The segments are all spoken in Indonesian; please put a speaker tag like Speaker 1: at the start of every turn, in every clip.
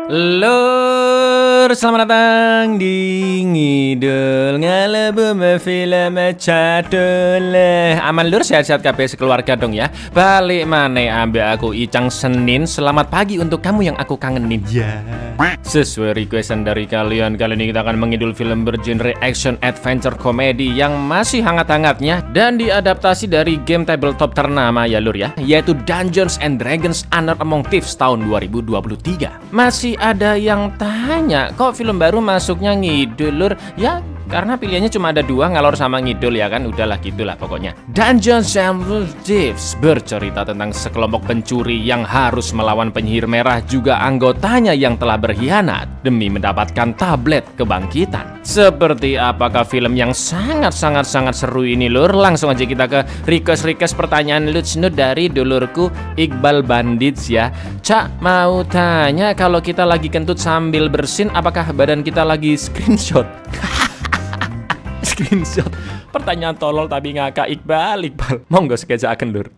Speaker 1: Lur, selamat datang di Ngidul Ngalebum Film Cadul. Aman lur, sehat-sehat kabeh sekeluarga dong ya. Balik maneh ambek aku Icang Senin. Selamat pagi untuk kamu yang aku kangenin ya. Sesuai requestan dari kalian, kali ini kita akan mengidul film bergenre action adventure komedi yang masih hangat-hangatnya dan diadaptasi dari game tabletop ternama ya lur ya, yaitu Dungeons and Dragons Honor Among Thieves tahun 2023. Masih ada yang tanya, kok film baru masuknya ngidul lur? Ya karena pilihannya cuma ada dua, ngalor sama ngidul ya kan, udahlah gitulah pokoknya. Dungeons and Thieves bercerita tentang sekelompok pencuri yang harus melawan penyihir merah juga anggotanya yang telah berkhianat demi mendapatkan tablet kebangkitan. Seperti apakah film yang sangat seru ini lur? Langsung aja kita ke request pertanyaan lucu dari dulurku Iqbal Bandits ya. Cak, mau tanya, kalau kita lagi kentut sambil bersin, apakah badan kita lagi screenshot? Screenshot. Pertanyaan tolol tapi ngakak Iqbal. Monggo sekejaken lur.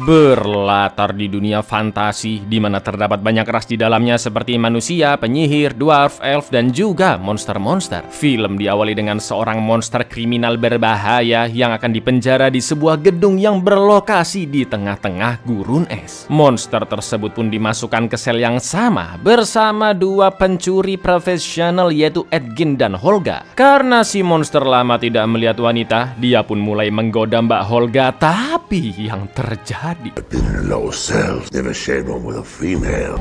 Speaker 1: Berlatar di dunia fantasi di mana terdapat banyak ras di dalamnya seperti manusia, penyihir, dwarf, elf, dan juga monster-monster. Film diawali dengan seorang monster kriminal berbahaya yang akan dipenjara di sebuah gedung yang berlokasi di tengah-tengah gurun es. Monster tersebut pun dimasukkan ke sel yang sama bersama dua pencuri profesional yaitu Edgin dan Holga. Karena si monster lama tidak melihat wanita, dia pun mulai menggoda Mbak Holga, tapi yang terjadi
Speaker 2: I've been in a low cell, never shared one with a female.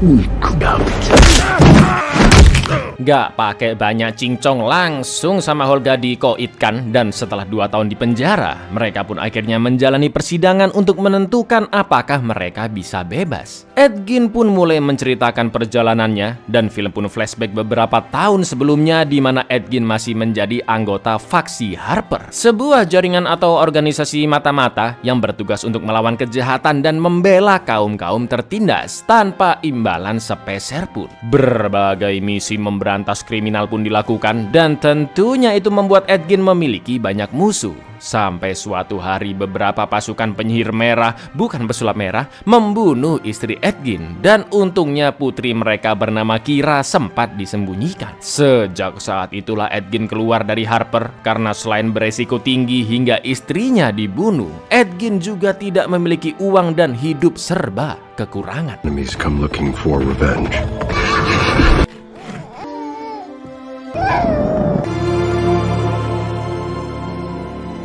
Speaker 1: Gak pakai banyak cincong, langsung sama Holga dikoitkan. Dan setelah 2 tahun di penjara, mereka pun akhirnya menjalani persidangan untuk menentukan apakah mereka bisa bebas. Edgin pun mulai menceritakan perjalanannya, dan film pun flashback beberapa tahun sebelumnya di mana Edgin masih menjadi anggota faksi Harper, sebuah jaringan atau organisasi mata-mata yang bertugas untuk melawan kejahatan dan membela kaum-kaum tertindas tanpa imbalan sepeser pun. Berbagai misi memberantas kriminal pun dilakukan, dan tentunya itu membuat Edgin memiliki banyak musuh. Sampai suatu hari beberapa pasukan penyihir merah, bukan pesulap merah, membunuh istri Edgin, dan untungnya putri mereka bernama Kira sempat disembunyikan. Sejak saat itulah Edgin keluar dari Harper karena selain beresiko tinggi hingga istrinya dibunuh, Edgin juga tidak memiliki uang dan hidup serba kekurangan.
Speaker 2: Enemies come looking for revenge.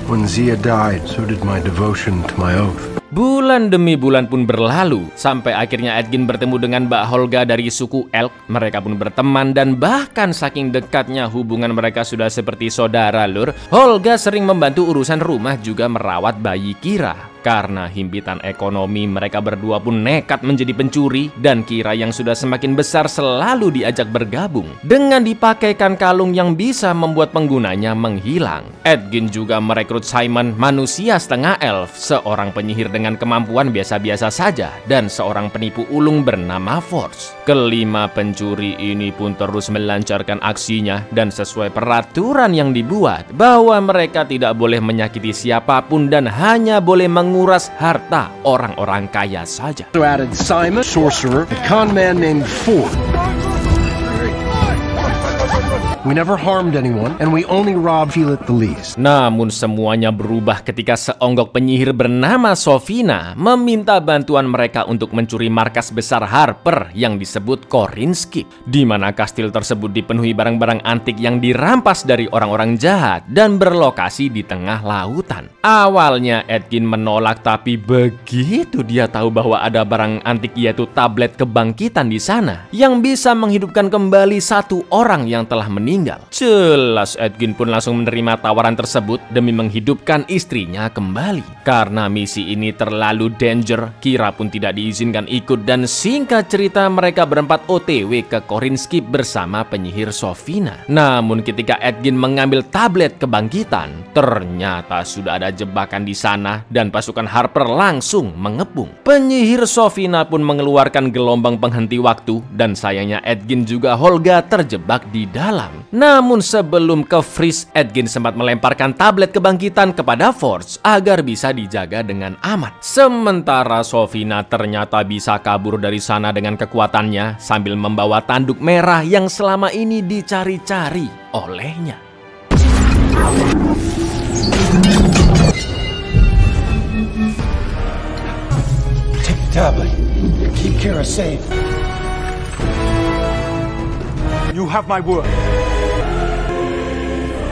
Speaker 2: When Zia died, so did my devotion to my oath.
Speaker 1: Bulan demi bulan pun berlalu, sampai akhirnya Edgin bertemu dengan Mbak Holga dari suku Elk. Mereka pun berteman dan bahkan saking dekatnya hubungan mereka sudah seperti saudara lur. Holga sering membantu urusan rumah juga merawat bayi Kira. Karena himpitan ekonomi, mereka berdua pun nekat menjadi pencuri, dan Kira yang sudah semakin besar selalu diajak bergabung dengan dipakaikan kalung yang bisa membuat penggunanya menghilang. Edgin juga merekrut Simon, manusia setengah elf, seorang penyihir dengan kemampuan biasa-biasa saja, dan seorang penipu ulung bernama Force. Kelima pencuri ini pun terus melancarkan aksinya, dan sesuai peraturan yang dibuat bahwa mereka tidak boleh menyakiti siapapun dan hanya boleh menguras harta orang-orang kaya saja.
Speaker 3: Added Simon, sorcerer, a con man named Ford. We never harmed anyone, and we only robbed Feel It the least.
Speaker 1: Namun semuanya berubah ketika seonggok penyihir bernama Sofina meminta bantuan mereka untuk mencuri markas besar Harper yang disebut Korinski, di mana kastil tersebut dipenuhi barang-barang antik yang dirampas dari orang-orang jahat dan berlokasi di tengah lautan. Awalnya Edgin menolak, tapi begitu dia tahu bahwa ada barang antik yaitu tablet kebangkitan di sana yang bisa menghidupkan kembali satu orang yang telah meninggal, meninggal. Jelas Edgin pun langsung menerima tawaran tersebut demi menghidupkan istrinya kembali. Karena misi ini terlalu danger, Kira pun tidak diizinkan ikut dan singkat cerita mereka berempat OTW ke Korinsky bersama penyihir Sofina. Namun ketika Edgin mengambil tablet kebangkitan, ternyata sudah ada jebakan di sana dan pasukan Harper langsung mengepung. Penyihir Sofina pun mengeluarkan gelombang penghenti waktu dan sayangnya Edgin juga Holga terjebak di dalam. Namun sebelum ke freeze, Edgin sempat melemparkan tablet kebangkitan kepada Forge agar bisa dijaga dengan aman. Sementara Sofina ternyata bisa kabur dari sana dengan kekuatannya sambil membawa tanduk merah yang selama ini dicari-cari olehnya.
Speaker 3: Take the tablet. Keep Kira safe. You have my word.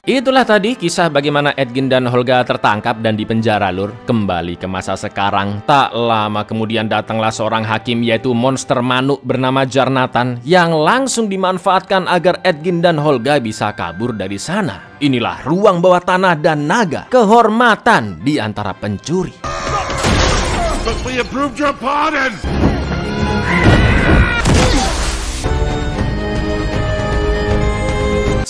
Speaker 1: Itulah tadi kisah bagaimana Edgin dan Holga tertangkap dan dipenjara, Lur. Kembali ke masa sekarang, tak lama kemudian datanglah seorang hakim yaitu monster manuk bernama Jarnatan yang langsung dimanfaatkan agar Edgin dan Holga bisa kabur dari sana. Inilah ruang bawah tanah dan naga, kehormatan di antara pencuri.
Speaker 2: But we approved your pardon!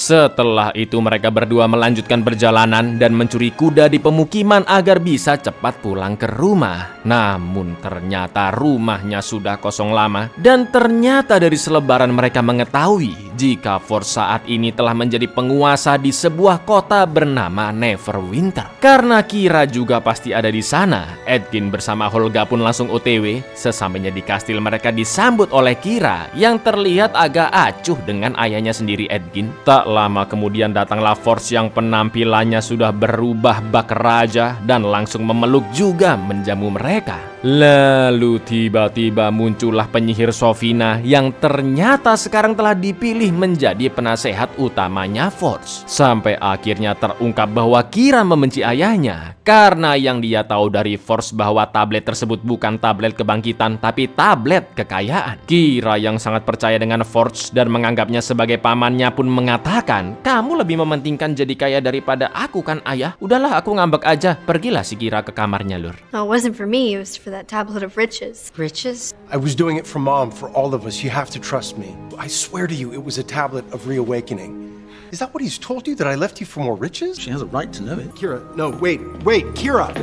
Speaker 1: Setelah itu mereka berdua melanjutkan perjalanan dan mencuri kuda di pemukiman agar bisa cepat pulang ke rumah. Namun ternyata rumahnya sudah kosong lama dan ternyata dari selebaran mereka mengetahui jika Forge saat ini telah menjadi penguasa di sebuah kota bernama Neverwinter. Karena Kira juga pasti ada di sana, Edgin bersama Holga pun langsung OTW. Sesampainya di kastil mereka disambut oleh Kira yang terlihat agak acuh dengan ayahnya sendiri Edgin. Tak lama kemudian datanglah Forge yang penampilannya sudah berubah bak raja dan langsung memeluk juga menjamu mereka. Lalu tiba-tiba muncullah penyihir Sofina yang ternyata sekarang telah dipilih menjadi penasehat utamanya Forge. Sampai akhirnya terungkap bahwa Kira membenci ayahnya karena yang dia tahu dari Forge bahwa tablet tersebut bukan tablet kebangkitan tapi tablet kekayaan. Kira yang sangat percaya dengan Forge dan menganggapnya sebagai pamannya pun mengatakan, "Kamu lebih mementingkan jadi kaya daripada aku kan ayah? Udahlah aku ngambek aja." Pergilah si Kira ke kamarnya, Lur.
Speaker 4: No, it wasn't for me, it was for that tablet of riches.
Speaker 5: Riches?
Speaker 3: I was doing it for Mom, for all of us. You have to trust me. I swear to you, it was a tablet of reawakening. Is that what he's told you, that I left you for more riches?
Speaker 6: She has a right to know it.
Speaker 3: Kira, no, wait, Kira.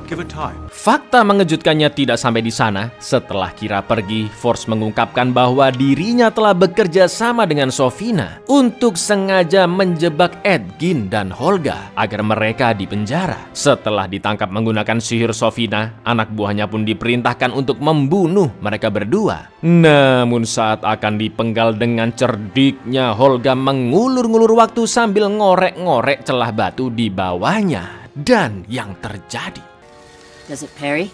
Speaker 3: Give it time.
Speaker 1: Fakta mengejutkannya tidak sampai di sana. Setelah Kira pergi, Forge mengungkapkan bahwa dirinya telah bekerja sama dengan Sofina untuk sengaja menjebak Edgin dan Holga agar mereka dipenjara. Setelah ditangkap menggunakan sihir Sofina, anak buahnya pun diperintahkan untuk membunuh mereka berdua. Namun saat akan dipenggal dengan cerdiknya, Holga mengulur-ngulur waktu sambil ngorek-ngorek celah batu di bawahnya. Dan yang terjadi,
Speaker 5: Does it parry?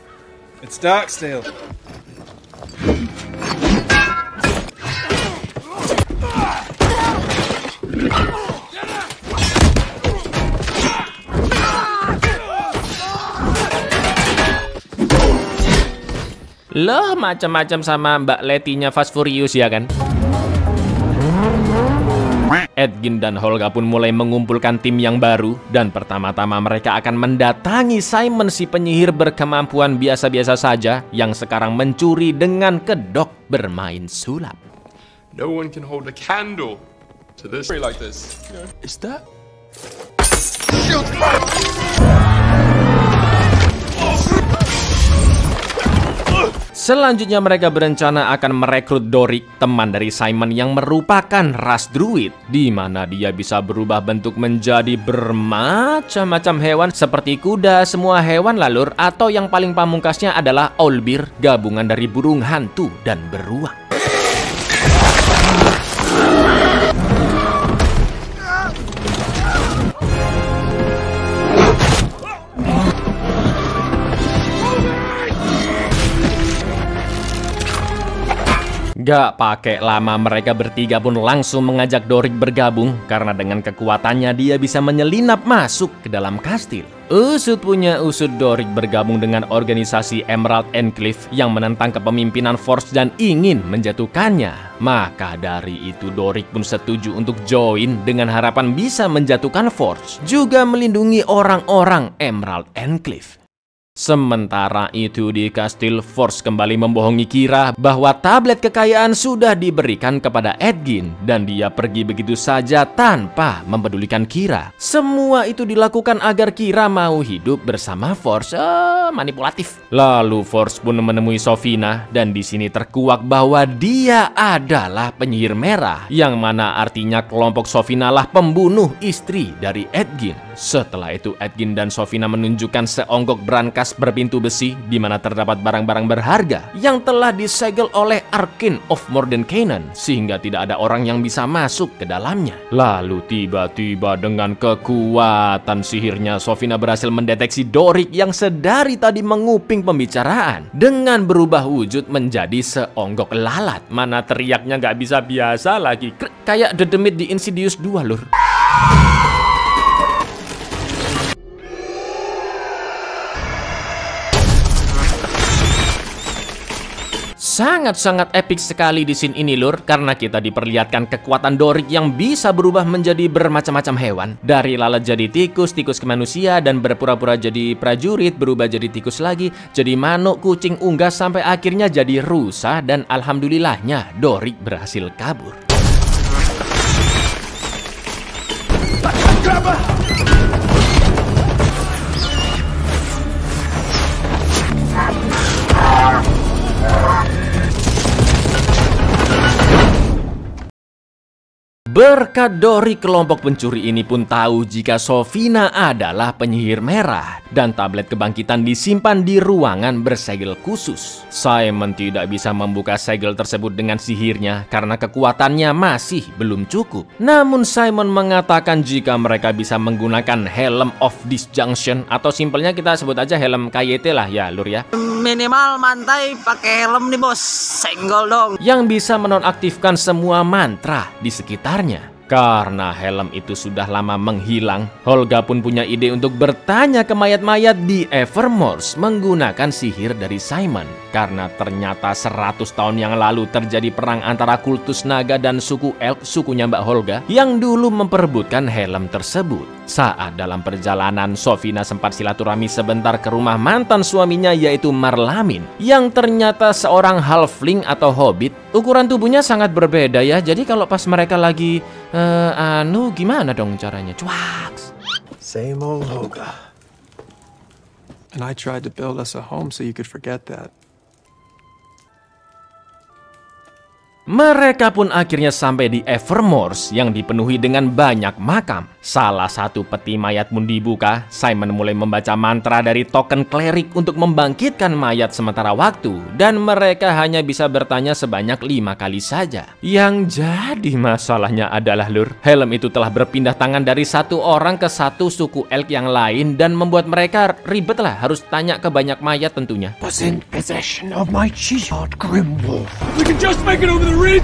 Speaker 6: It's Darksteel.
Speaker 1: loh macam-macam sama Mbak Letinya Fast Furious ya kan? Edgin dan Holga pun mulai mengumpulkan tim yang baru dan pertama-tama mereka akan mendatangi Simon si penyihir berkemampuan biasa-biasa saja yang sekarang mencuri dengan kedok bermain sulap.
Speaker 7: No one can hold a candle to this like this.
Speaker 6: Is that?
Speaker 1: Selanjutnya mereka berencana akan merekrut Dorik, teman dari Simon yang merupakan ras druid, di mana dia bisa berubah bentuk menjadi bermacam-macam hewan seperti kuda, semua hewan lalur, atau yang paling pamungkasnya adalah owlbear, gabungan dari burung hantu dan beruang. Gak pakai lama mereka bertiga pun langsung mengajak Dorik bergabung karena dengan kekuatannya dia bisa menyelinap masuk ke dalam kastil. Usut punya usut, Dorik bergabung dengan organisasi Emerald Enclave yang menentang kepemimpinan Forge dan ingin menjatuhkannya. Maka dari itu Dorik pun setuju untuk join dengan harapan bisa menjatuhkan Forge, juga melindungi orang-orang Emerald Enclave. Sementara itu di kastil, Forge kembali membohongi Kira bahwa tablet kekayaan sudah diberikan kepada Edgin dan dia pergi begitu saja tanpa mempedulikan Kira. Semua itu dilakukan agar Kira mau hidup bersama Forge. Manipulatif. Lalu Forge pun menemui Sofina dan di sini terkuak bahwa dia adalah penyihir merah, yang mana artinya kelompok Sofina lah pembunuh istri dari Edgin. Setelah itu Edgin dan Sofina menunjukkan seonggok brankas berpintu besi di mana terdapat barang-barang berharga yang telah disegel oleh Arcane of Mordenkainen sehingga tidak ada orang yang bisa masuk ke dalamnya. Lalu tiba-tiba dengan kekuatan sihirnya Sofina berhasil mendeteksi Dorik yang sedari tadi menguping pembicaraan dengan berubah wujud menjadi seonggok lalat. Mana teriaknya nggak bisa biasa lagi, kayak dedemit di Insidious 2 lur. Sangat-sangat epik sekali di scene ini lur, karena kita diperlihatkan kekuatan Dorik yang bisa berubah menjadi bermacam-macam hewan. Dari lalat jadi tikus, tikus ke manusia, dan berpura-pura jadi prajurit, berubah jadi tikus lagi, jadi manuk, kucing, unggas, sampai akhirnya jadi rusa, dan alhamdulillahnya Dorik berhasil kabur. Berkat Dorik, kelompok pencuri ini pun tahu jika Sofina adalah penyihir merah dan tablet kebangkitan disimpan di ruangan bersegel khusus. Simon tidak bisa membuka segel tersebut dengan sihirnya karena kekuatannya masih belum cukup. Namun Simon mengatakan jika mereka bisa menggunakan Helm of Disjunction, atau simpelnya kita sebut aja helm KYT lah ya lur ya.
Speaker 5: Minimal mantai pakai helm nih bos, senggol dong.
Speaker 1: Yang bisa menonaktifkan semua mantra di sekitarnya. Karena helm itu sudah lama menghilang, Holga pun punya ide untuk bertanya ke mayat-mayat di Evermore menggunakan sihir dari Simon. Karena ternyata 100 tahun yang lalu terjadi perang antara kultus naga dan suku elk, sukunya Mbak Holga, yang dulu memperebutkan helm tersebut. Saat dalam perjalanan, Sofina sempat silaturahmi sebentar ke rumah mantan suaminya yaitu Marlamin, yang ternyata seorang halfling atau hobbit. Ukuran tubuhnya sangat berbeda ya, jadi kalau pas mereka lagi gimana dong caranya? Cuaks.
Speaker 3: Same old Holga.
Speaker 6: And I tried to build us a home so you could forget that.
Speaker 1: Mereka pun akhirnya sampai di Evermore yang dipenuhi dengan banyak makam. Salah satu peti mayat pun dibuka. Simon mulai membaca mantra dari token klerik untuk membangkitkan mayat sementara waktu. Dan mereka hanya bisa bertanya sebanyak 5 kali saja. Yang jadi masalahnya adalah lur, helm itu telah berpindah tangan dari satu orang ke satu suku elk yang lain dan membuat mereka ribet lah, harus tanya ke banyak mayat tentunya.
Speaker 2: Was in possession of my Chichard Grimwolf.
Speaker 6: We can just make it over the ridge.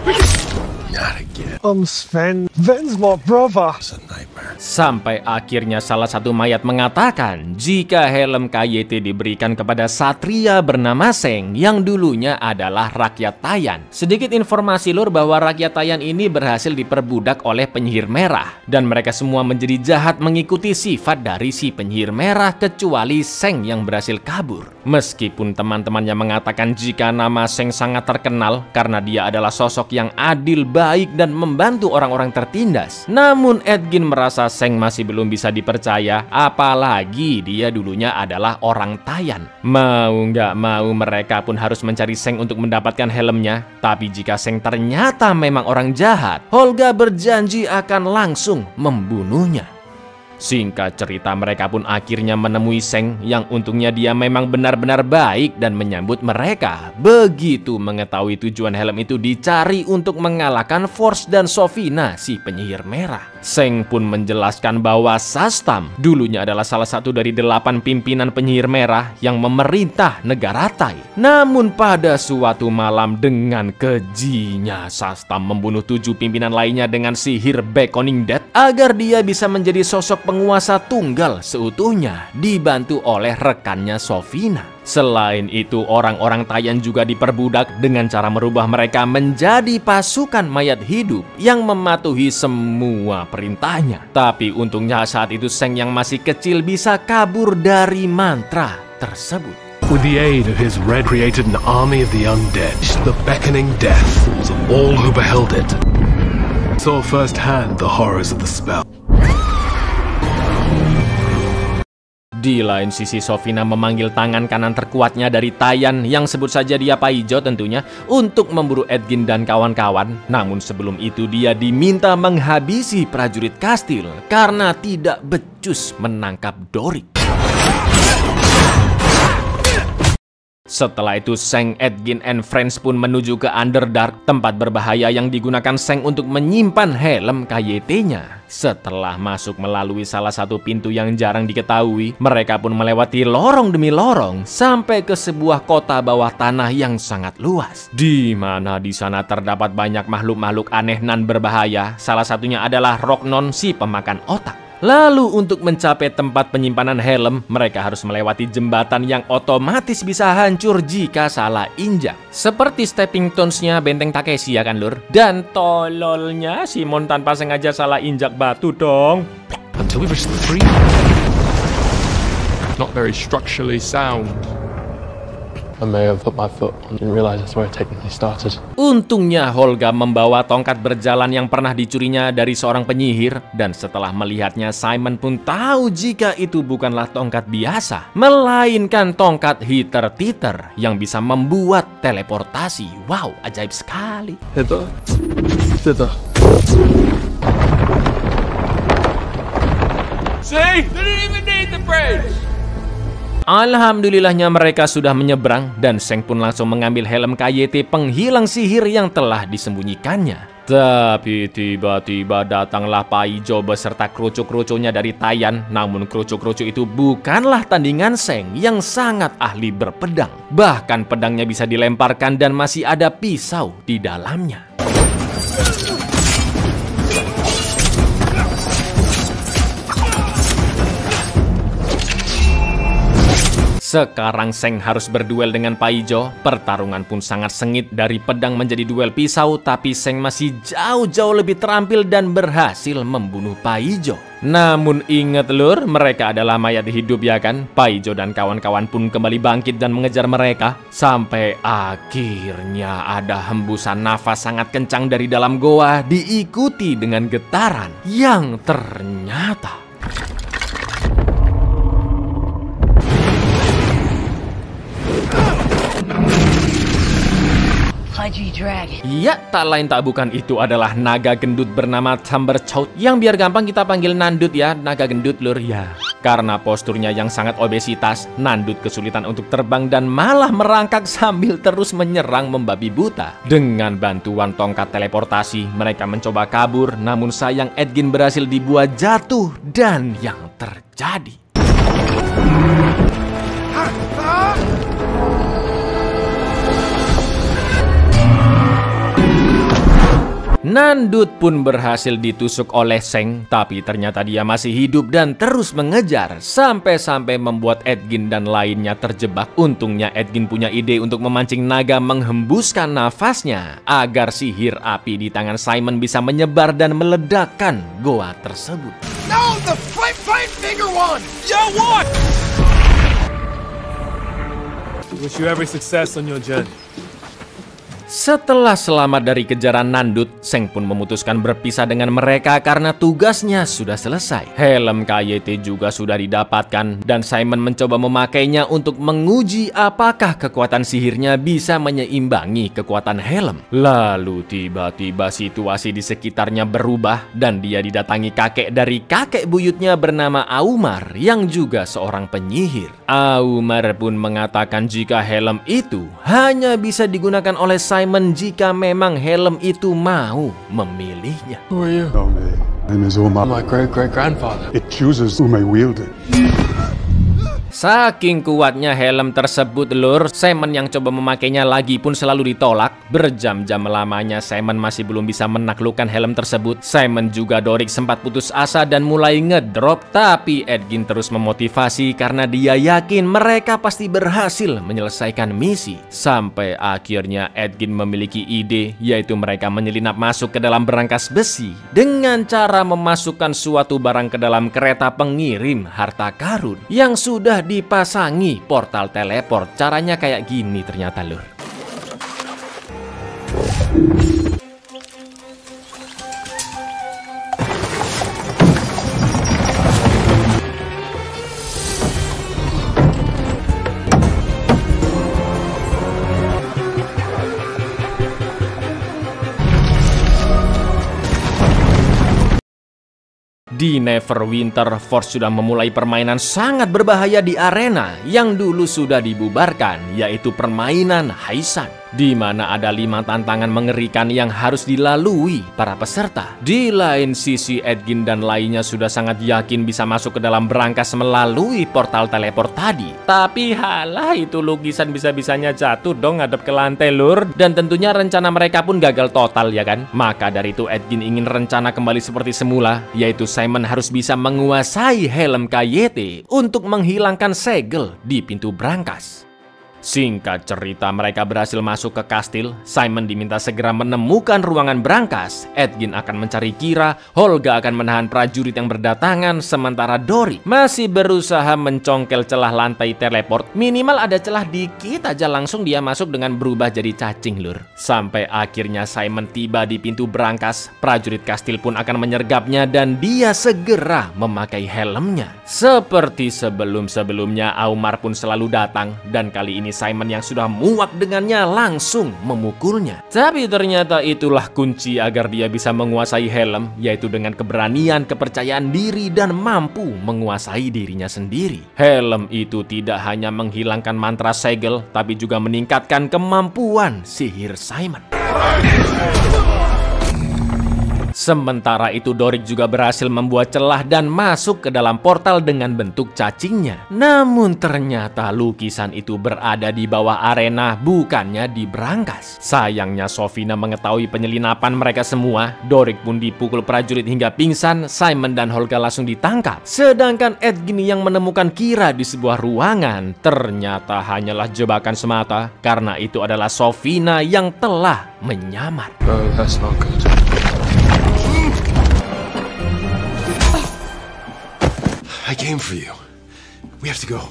Speaker 2: Not again.
Speaker 3: Sven. Sven's my brother.
Speaker 2: It's a nightmare.
Speaker 1: Sampai akhirnya salah satu mayat mengatakan jika helm KYT diberikan kepada satria bernama Seng yang dulunya adalah rakyat Tayan. Sedikit informasi lur bahwa rakyat Tayan ini berhasil diperbudak oleh penyihir merah dan mereka semua menjadi jahat mengikuti sifat dari si penyihir merah kecuali Seng yang berhasil kabur. Meskipun teman-temannya mengatakan jika nama Seng sangat terkenal karena dia adalah sosok yang adil, baik dan membantu orang-orang tertindas. Namun Edgin merasa Seng masih belum bisa dipercaya, apalagi dia dulunya adalah orang Tayan. Mau nggak mau mereka pun harus mencari Seng untuk mendapatkan helmnya. Tapi jika Seng ternyata memang orang jahat, Holga berjanji akan langsung membunuhnya. Singkat cerita, mereka pun akhirnya menemui Zheng yang untungnya dia memang benar-benar baik dan menyambut mereka. Begitu mengetahui tujuan helm itu dicari untuk mengalahkan Force dan Sofina, si penyihir merah. Zheng pun menjelaskan bahwa Sastam dulunya adalah salah satu dari 8 pimpinan penyihir merah yang memerintah negara Tai. Namun pada suatu malam dengan kejinya, Sastam membunuh 7 pimpinan lainnya dengan sihir Beckoning Death agar dia bisa menjadi sosok penguasa tunggal seutuhnya, dibantu oleh rekannya Sofina. Selain itu, orang-orang Taiyan juga diperbudak dengan cara merubah mereka menjadi pasukan mayat hidup yang mematuhi semua perintahnya. Tapi untungnya saat itu Zheng yang masih kecil bisa kabur dari mantra tersebut.
Speaker 2: With the aid of his red, created an army of the undead. The beckoning death was of all who beheld it. Saw firsthand the horrors of the spell.
Speaker 1: Di lain sisi, Sofina memanggil tangan kanan terkuatnya dari Taiyan yang sebut saja dia Paijo tentunya untuk memburu Edgin dan kawan-kawan. Namun sebelum itu dia diminta menghabisi prajurit kastil karena tidak becus menangkap Dorik. Setelah itu Zheng, Edgin, and Friends pun menuju ke Underdark, tempat berbahaya yang digunakan Zheng untuk menyimpan helm KYT-nya. Setelah masuk melalui salah satu pintu yang jarang diketahui, mereka pun melewati lorong demi lorong sampai ke sebuah kota bawah tanah yang sangat luas. Di mana di sana terdapat banyak makhluk-makhluk aneh nan berbahaya. Salah satunya adalah Roknon, si pemakan otak. Lalu untuk mencapai tempat penyimpanan helm, mereka harus melewati jembatan yang otomatis bisa hancur jika salah injak. Seperti stepping stones-nya benteng Takeshi ya kan lur? Dan tololnya Simon tanpa sengaja salah injak batu dong.
Speaker 7: Until we reach the tree. Not very structurally sound.
Speaker 2: I may have put my foot on, didn't realize that's where it technically started.
Speaker 1: Untungnya Holga membawa tongkat berjalan yang pernah dicurinya dari seorang penyihir, dan setelah melihatnya Simon pun tahu jika itu bukanlah tongkat biasa, melainkan tongkat Hither-Tither yang bisa membuat teleportasi. Wow, ajaib sekali.
Speaker 2: Hither.
Speaker 7: See? They didn't even need the bridge!
Speaker 1: Alhamdulillahnya mereka sudah menyeberang dan Zheng pun langsung mengambil helm KYT penghilang sihir yang telah disembunyikannya. Tapi tiba-tiba datanglah Paijo beserta krucu-krucunya dari Taiyan. Namun krucu-krucu itu bukanlah tandingan Zheng yang sangat ahli berpedang. Bahkan pedangnya bisa dilemparkan dan masih ada pisau di dalamnya. Sekarang Zheng harus berduel dengan Paijo. Pertarungan pun sangat sengit, dari pedang menjadi duel pisau, tapi Zheng masih jauh-jauh lebih terampil dan berhasil membunuh Paijo. Namun ingat lur, mereka adalah mayat hidup ya kan? Paijo dan kawan-kawan pun kembali bangkit dan mengejar mereka. Sampai akhirnya ada hembusan nafas sangat kencang dari dalam goa, diikuti dengan getaran yang ternyata ya, tak lain tak bukan itu adalah naga gendut bernama Thunderchout, yang biar gampang kita panggil Nandut ya, naga gendut lur ya. Karena posturnya yang sangat obesitas, Nandut kesulitan untuk terbang dan malah merangkak sambil terus menyerang membabi buta. Dengan bantuan tongkat teleportasi, mereka mencoba kabur, namun sayang Edgin berhasil dibuat jatuh dan yang terjadi Nandut pun berhasil ditusuk oleh Zheng, tapi ternyata dia masih hidup dan terus mengejar, sampai-sampai membuat Edgin dan lainnya terjebak. Untungnya Edgin punya ide untuk memancing naga menghembuskan nafasnya, agar sihir api di tangan Simon bisa menyebar dan meledakkan goa tersebut.
Speaker 3: No, the five finger one!
Speaker 7: Yeah, what?
Speaker 6: Wish you every success on your journey.
Speaker 1: Setelah selamat dari kejaran Nandut, Zheng pun memutuskan berpisah dengan mereka karena tugasnya sudah selesai. Helm KYT juga sudah didapatkan dan Simon mencoba memakainya untuk menguji apakah kekuatan sihirnya bisa menyeimbangi kekuatan helm. Lalu tiba-tiba situasi di sekitarnya berubah dan dia didatangi kakek dari kakek buyutnya bernama Aumar yang juga seorang penyihir. Aumar pun mengatakan jika helm itu hanya bisa digunakan oleh Simon jika memang helm itu mau memilihnya.
Speaker 7: Who are you?
Speaker 2: Oh, my name is Omar.
Speaker 7: My great-great-grandfather.
Speaker 2: It chooses who may wield it.
Speaker 1: Saking kuatnya helm tersebut lur, Simon yang coba memakainya lagi pun selalu ditolak. Berjam-jam lamanya Simon masih belum bisa menaklukkan helm tersebut. Simon juga Dorik sempat putus asa dan mulai ngedrop. Tapi Edgin terus memotivasi karena dia yakin mereka pasti berhasil menyelesaikan misi. Sampai akhirnya Edgin memiliki ide, yaitu mereka menyelinap masuk ke dalam berangkas besi dengan cara memasukkan suatu barang ke dalam kereta pengirim harta karun yang sudah dipasangi portal teleport. Caranya kayak gini ternyata lur. Di Neverwinter, Force sudah memulai permainan sangat berbahaya di arena yang dulu sudah dibubarkan, yaitu permainan Haisan, di mana ada 5 tantangan mengerikan yang harus dilalui para peserta. Di lain sisi, Edgin dan lainnya sudah sangat yakin bisa masuk ke dalam berangkas melalui portal teleport tadi. Tapi halah, itu lukisan bisa-bisanya jatuh dong ngadep ke lantai lur. Dan tentunya rencana mereka pun gagal total ya kan. Maka dari itu Edgin ingin rencana kembali seperti semula, yaitu Simon harus bisa menguasai helm KYT untuk menghilangkan segel di pintu berangkas. Singkat cerita, mereka berhasil masuk ke kastil. Simon diminta segera menemukan ruangan berangkas. Edgin akan mencari Kira, Holga akan menahan prajurit yang berdatangan, sementara Dorik masih berusaha mencongkel celah lantai teleport. Minimal ada celah dikit aja langsung dia masuk dengan berubah jadi cacing lur. Sampai akhirnya Simon tiba di pintu berangkas. Prajurit kastil pun akan menyergapnya dan dia segera memakai helmnya. Seperti sebelum-sebelumnya, Aumar pun selalu datang dan kali ini Simon yang sudah muak dengannya langsung memukulnya. Tapi ternyata itulah kunci agar dia bisa menguasai helm, yaitu dengan keberanian, kepercayaan diri, dan mampu menguasai dirinya sendiri. Helm itu tidak hanya menghilangkan mantra segel, tapi juga meningkatkan kemampuan sihir Simon. Sementara itu Dorik juga berhasil membuat celah dan masuk ke dalam portal dengan bentuk cacingnya. Namun ternyata lukisan itu berada di bawah arena, bukannya di berangkas. Sayangnya Sofina mengetahui penyelinapan mereka semua. Dorik pun dipukul prajurit hingga pingsan. Simon dan Holga langsung ditangkap. Sedangkan Edgin yang menemukan Kira di sebuah ruangan ternyata hanyalah jebakan semata, karena itu adalah Sofina yang telah menyamar.
Speaker 7: Oh, that's not good.
Speaker 3: I came for you. We have to go.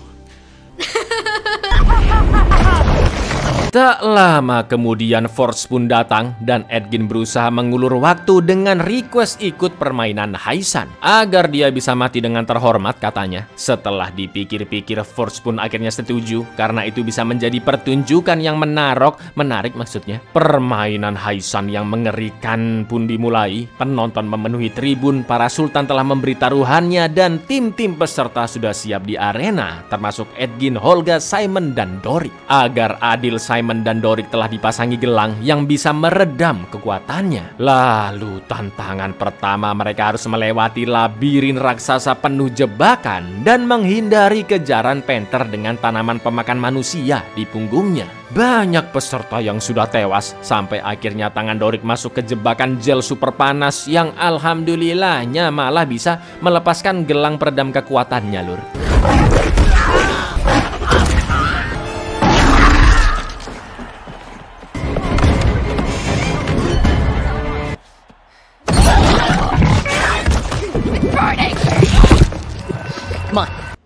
Speaker 1: Tak lama kemudian Force pun datang dan Edgin berusaha mengulur waktu dengan request ikut permainan Haisan agar dia bisa mati dengan terhormat katanya. Setelah dipikir-pikir, Force pun akhirnya setuju karena itu bisa menjadi pertunjukan yang menarik maksudnya. Permainan Haisan yang mengerikan pun dimulai. Penonton memenuhi tribun, para sultan telah memberi taruhannya dan tim-tim peserta sudah siap di arena, termasuk Edgin, Holga, Simon, dan Dorik. Agar adil, Simon dan Dorik telah dipasangi gelang yang bisa meredam kekuatannya. Lalu tantangan pertama, mereka harus melewati labirin raksasa penuh jebakan dan menghindari kejaran Panther dengan tanaman pemakan manusia di punggungnya. Banyak peserta yang sudah tewas sampai akhirnya tangan Dorik masuk ke jebakan gel super panas yang alhamdulillahnya malah bisa melepaskan gelang peredam kekuatannya lur.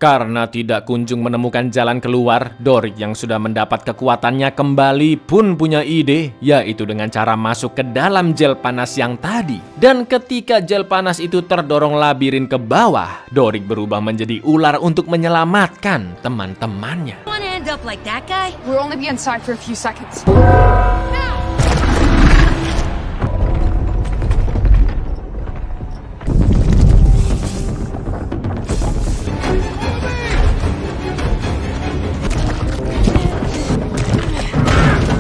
Speaker 1: Karena tidak kunjung menemukan jalan keluar, Dorik yang sudah mendapat kekuatannya kembali pun punya ide, yaitu dengan cara masuk ke dalam gel panas yang tadi. Dan ketika gel panas itu terdorong labirin ke bawah, Dorik berubah menjadi ular untuk menyelamatkan teman-temannya.
Speaker 8: We'll only be inside for a few seconds.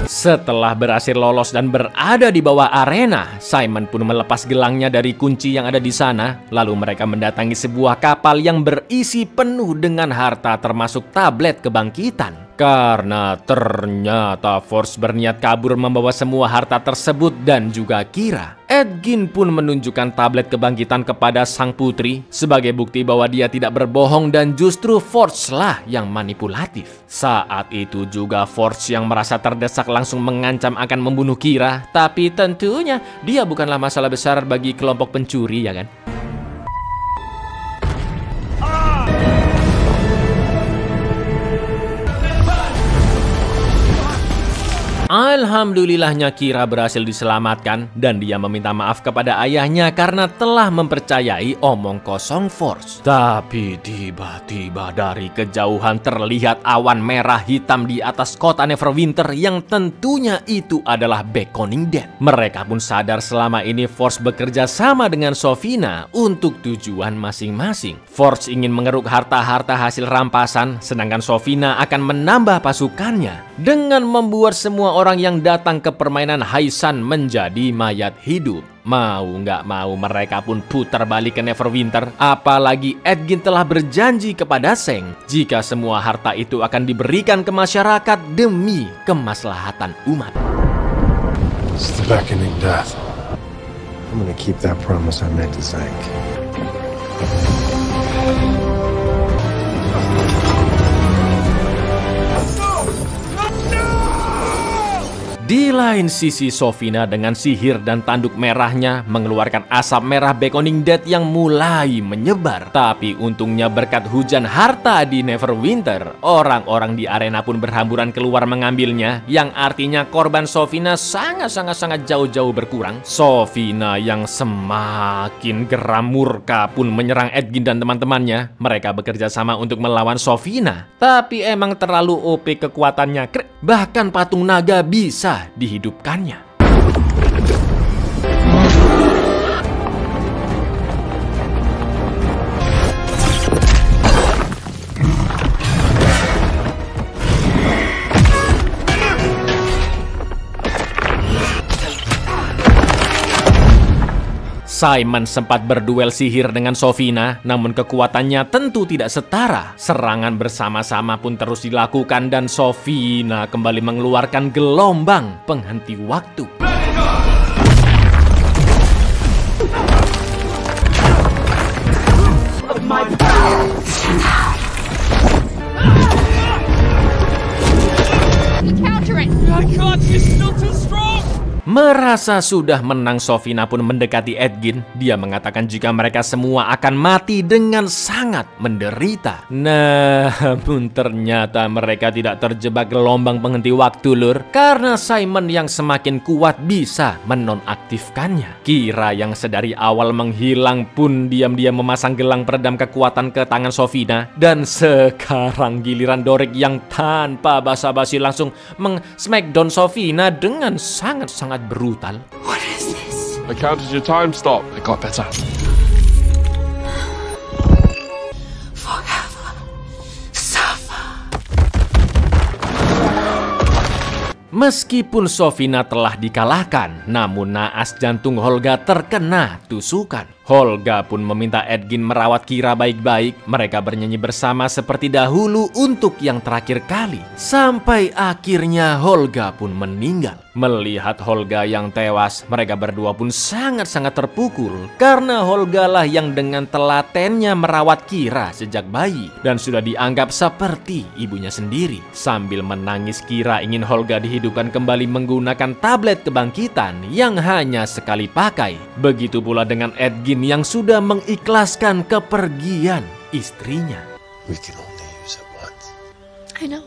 Speaker 1: Setelah berhasil lolos dan berada di bawah arena, Simon pun melepas gelangnya dari kunci yang ada di sana. Lalu mereka mendatangi sebuah kapal yang berisi penuh dengan harta termasuk tablet kebangkitan. Karena ternyata Force berniat kabur membawa semua harta tersebut dan juga Kira. Edgin pun menunjukkan tablet kebangkitan kepada sang putri sebagai bukti bahwa dia tidak berbohong dan justru Force lah yang manipulatif. Saat itu juga Force yang merasa terdesak langsung mengancam akan membunuh Kira, tapi tentunya dia bukanlah masalah besar bagi kelompok pencuri, ya kan? Alhamdulillahnya Kira berhasil diselamatkan dan dia meminta maaf kepada ayahnya karena telah mempercayai omong kosong Force. Tapi tiba-tiba dari kejauhan terlihat awan merah hitam di atas kota Neverwinter yang tentunya itu adalah Beckoning Death. Mereka pun sadar selama ini Force bekerja sama dengan Sofina untuk tujuan masing-masing. Force ingin mengeruk harta-harta hasil rampasan, sedangkan Sofina akan menambah pasukannya dengan membuat semua orang yang datang ke permainan Haisan menjadi mayat hidup. Mau nggak mau mereka pun putar balik ke Neverwinter. Apalagi Edgin telah berjanji kepada Seng jika semua harta itu akan diberikan ke masyarakat demi kemaslahatan umat.
Speaker 3: It's the beckoning death. I'm gonna keep that promise I made to Zank.
Speaker 1: Di lain sisi, Sofina dengan sihir dan tanduk merahnya mengeluarkan asap merah Beckoning Death yang mulai menyebar. Tapi untungnya berkat hujan harta di Neverwinter, orang-orang di arena pun berhamburan keluar mengambilnya, yang artinya korban Sofina sangat jauh-jauh berkurang. Sofina yang semakin geram murka pun menyerang Edgin dan teman-temannya. Mereka bekerja sama untuk melawan Sofina, tapi emang terlalu OP kekuatannya. Bahkan patung naga bisa dihidupkannya. Simon sempat berduel sihir dengan Sofina, namun kekuatannya tentu tidak setara. Serangan bersama-sama pun terus dilakukan dan Sofina kembali mengeluarkan gelombang penghenti waktu. Merasa sudah menang, Sofina pun mendekati Edgin. Dia mengatakan jika mereka semua akan mati dengan sangat menderita. Namun ternyata mereka tidak terjebak gelombang penghenti waktu, lur. Karena Simon yang semakin kuat bisa menonaktifkannya. Kira yang sedari awal menghilang pun diam-diam memasang gelang peredam kekuatan ke tangan Sofina. Dan sekarang giliran Dorik yang tanpa basa-basi langsung meng-smackdown Sofina dengan sangat brutal.
Speaker 7: What is this? I counted your time stop. It got better.
Speaker 8: Forever suffer.
Speaker 1: Meskipun Sofina telah dikalahkan, namun naas jantung Holga terkena tusukan. Holga pun meminta Edgin merawat Kira baik-baik. Mereka bernyanyi bersama seperti dahulu untuk yang terakhir kali. Sampai akhirnya Holga pun meninggal. Melihat Holga yang tewas, mereka berdua pun sangat terpukul. Karena Holga lah yang dengan telatennya merawat Kira sejak bayi. Dan sudah dianggap seperti ibunya sendiri. Sambil menangis, Kira ingin Holga dihidupkan kembali menggunakan tablet kebangkitan yang hanya sekali pakai. Begitu pula dengan Edgin yang sudah mengikhlaskan kepergian istrinya.
Speaker 3: We can only use it once.
Speaker 4: I know.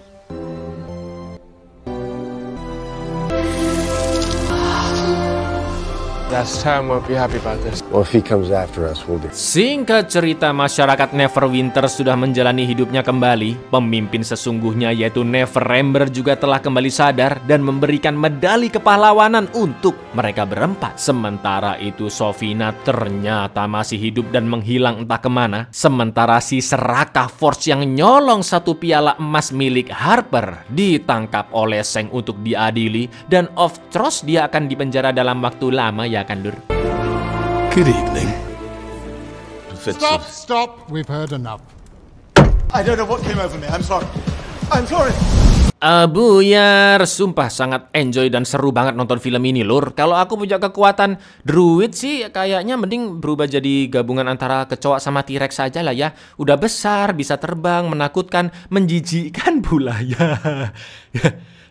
Speaker 6: That's Tam won't be happy about this.
Speaker 3: Well, if he comes after us, we'll do.
Speaker 1: Singkat cerita, masyarakat Neverwinter sudah menjalani hidupnya kembali. Pemimpin sesungguhnya yaitu Neverember juga telah kembali sadar dan memberikan medali kepahlawanan untuk mereka berempat. Sementara itu Sofina ternyata masih hidup dan menghilang entah kemana. Sementara si serakah Forge yang nyolong satu piala emas milik Harper ditangkap oleh Seng untuk diadili, dan of course dia akan dipenjara dalam waktu lama ya kan, Lur?
Speaker 2: Good evening.
Speaker 9: Stop. We've heard enough.
Speaker 3: I don't know what came over me. I'm sorry. I'm sorry.
Speaker 1: Buyar, sumpah sangat enjoy dan seru banget nonton film ini, Lur. Kalau aku punya kekuatan druid sih kayaknya mending berubah jadi gabungan antara kecoa sama T-Rex saja lah ya. Udah besar, bisa terbang, menakutkan, menjijikkan pula ya.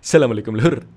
Speaker 1: Assalamualaikum, Lur.